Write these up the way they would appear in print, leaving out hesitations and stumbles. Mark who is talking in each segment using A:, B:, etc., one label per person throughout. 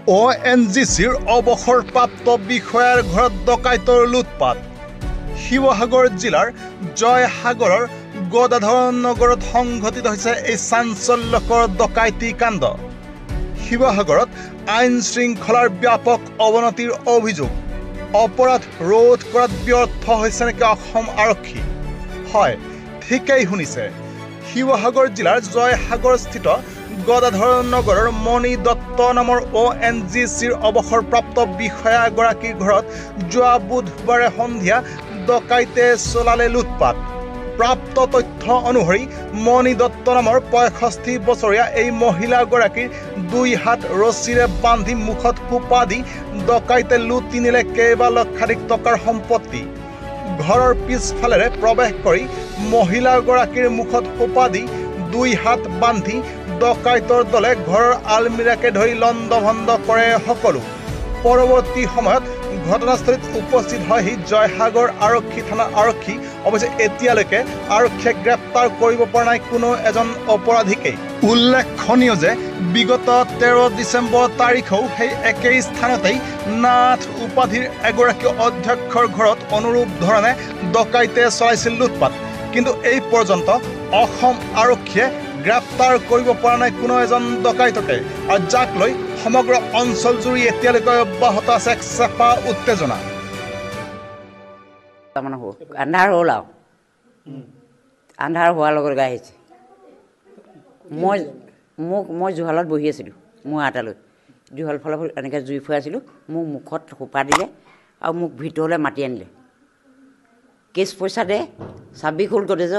A: ONGCৰ অৱসৰপ্ৰাপ্ত বিষয়াৰ ঘৰত ডকাইতৰ লুটপাট। শিৱসাগৰ জিলাৰ জয়সাগৰৰ গদাধৰ নগৰত সংঘটিত হৈছে এই চাঞ্চল্যকৰ ডকাইতি কাণ্ড। শিৱসাগৰত আইন শৃংখলাৰ ব্যাপক অৱনতিৰ অভিযোগ। অপৰাধ ৰোধ কৰাত ব্যৰ্থ হৈছে নেকি অসম আৰক্ষী? হয়, ঠিকেই শুনিছে। শিৱসাগৰ জিলাৰ জয়সাগৰস্থিত গদাধৰ নগৰৰ মণি দত্ত নামৰ ONGCৰ অৱসৰপ্ৰাপ্ত বিষয়াগৰাকীৰ ঘৰত যোৱা বুধবাৰে সন্ধিয়া ডকাইতে চলালে লুটপাট। প্ৰাপ্ত তথ্য অনুসৰি মণি দত্ত নামৰ 65 বছৰীয়া এই মহিলাগৰাকীৰ 2 হাত ৰছীৰে বান্ধি মুখত সোপা দি ডকাইতে লুটি নিলে কেইবা লক্ষাধিক টকাৰ সম্পত্তি। ঘৰৰ পিছফালেৰে প্ৰৱেশ কৰি মহিলাগৰাকীৰ মুখত সোপা দি 2 হাত বান্ধি ডকাইতৰ দলে ঘৰৰ আলমিৰাকে ধৰি লণ্ডভণ্ড কৰে সকলো। পৰৱৰ্তী সময়ত ঘটনাস্থলীত উপস্থিত হয়হি জয়সাগৰ আৰক্ষী থানাৰ আৰক্ষী। অৱশ্যে এতিয়ালৈকে আৰক্ষীয়ে গ্ৰেপ্তাৰ কৰিব পৰা নাই কোনো এজন অপৰাধীকেই। উল্লেখনীয় যে বিগত 13 ডিচেম্বৰ তাৰিখেও সেই একেই স্থানতেই নাথ উপাধিৰ এগৰাকী অধ্যক্ষৰ ঘৰত অনুৰূপ ধৰণে ডকাইতে চলাইছিল লুটপাট। কিন্তু এই পৰ্যন্ত অসম আৰক্ষীয়ে গ্ৰেপ্তাৰ কৰিব পৰা নাই কোনো এজন ডকাইতকে, আৰু যাক লৈ সমগ্ৰ অঞ্চলজুৰি এতিয়ালৈকে অব্যাহত আছে এক চেপা উত্তেজনা।
B: আন্ধাৰ হ'ল আৰু আন্ধাৰ হোৱাৰ লগত গাই আহিছে। মই জুহালত বহি আছিলোঁ, মোৰ আটালৈ জুহাল ফালৰ এনেকৈ জুই ফুৱাই আছিলোঁ। মোক মুখত সোপা দিলে আৰু মোক ভিতৰলৈ মাতি আনিলে। কেছ পইচা দে, চাবি খোল গডেজ,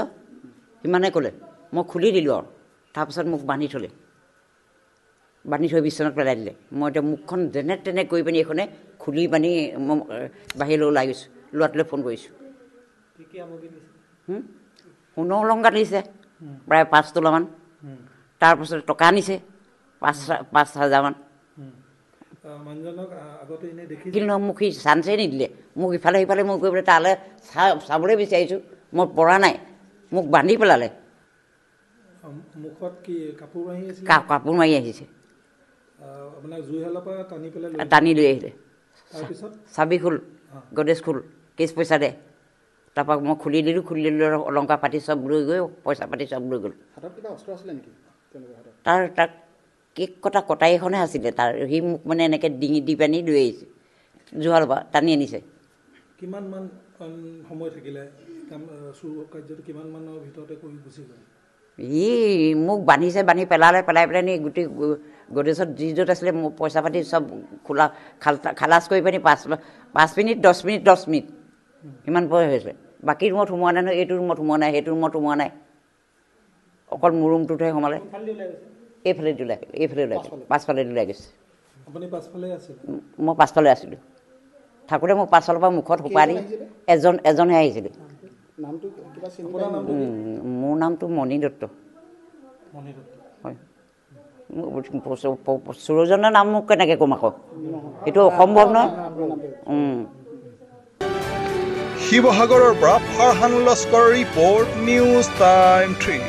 B: সিমানে ক'লে। মই খুলি দিলোঁ আৰু তাৰপিছত মোক বান্ধি থৈ বিচনাত পেলাই দিলে। মই এতিয়া মুখখন যেনে তেনে কৰি পিনি এইখনে খুলি পানি মই বাহিৰলৈ ওলাই গৈছোঁ। ল'ৰাটোলৈ ফোন কৰিছোঁ। সোণৰ অলংকাৰ দিছে প্ৰায় 5 তোলামান। তাৰপাছত টকা আনিছে 5,000মান। কিন্তু মোক সি চান্সেই নিদিলে। মোক ইফালে সিফালে মই গৈ পেলাই তালৈ চাবলৈ বিচাৰিছোঁ, মই পৰা নাই। মোক বান্ধি পেলালে। কাপোৰ মাৰি আহিছে, টানি লৈ আহিলে। চাবি খোল, গডেজ খোল, কেছ পইচা দে। তাৰপৰা মই খুলি দিলোঁ অলংকাৰ পাতি চব লৈ গৈ পইচা পাতি চব লৈ গ'ল। তাৰ কেক কটা কটাৰী এখনহে আছিলে তাৰ। সি মোক মানে এনেকৈ ডিঙি দি পানি লৈ আহিছে, জুহালৰ পৰা টানি আনিছে।
C: কিমানমান সময় থাকিলে কিমানমানৰ ভিতৰতে কৰি গুচি গ'ল?
B: ই মোক বান্ধি পেলাই নি গোটেই গডেজত যি য'ত আছিলে মোৰ পইচা পাতি চব খালাচ কৰি পানি 5 মিনিট 10 মিনিট ইমান পৰে হৈছিলে। বাকী ৰুমত সোমোৱা নাই নহয়, এইটো ৰুমত সোমোৱা নাই, সেইটো ৰুমত সোমোৱা নাই। অকল মোৰ ৰুমটোতহে সোমালে। এইফালে ওলাই পাছফালে ওলাই গৈছে। মই পাছফালে আছিলোঁ। থাকোঁতে মোক পাছফালৰ পৰা মুখত সোপা দি এজনহে আহিছিলে। মোৰ নামটো মণি দত্ত। হয়, সুৰজনৰ নাম মোক কেনেকৈ ক'ম আকৌ, এইটো অসম্ভৱ নহয়।
A: শিৱসাগৰৰ পৰা ফাৰহান লস্কৰৰ ৰিপৰ্ট, নিউজ টাইম 3।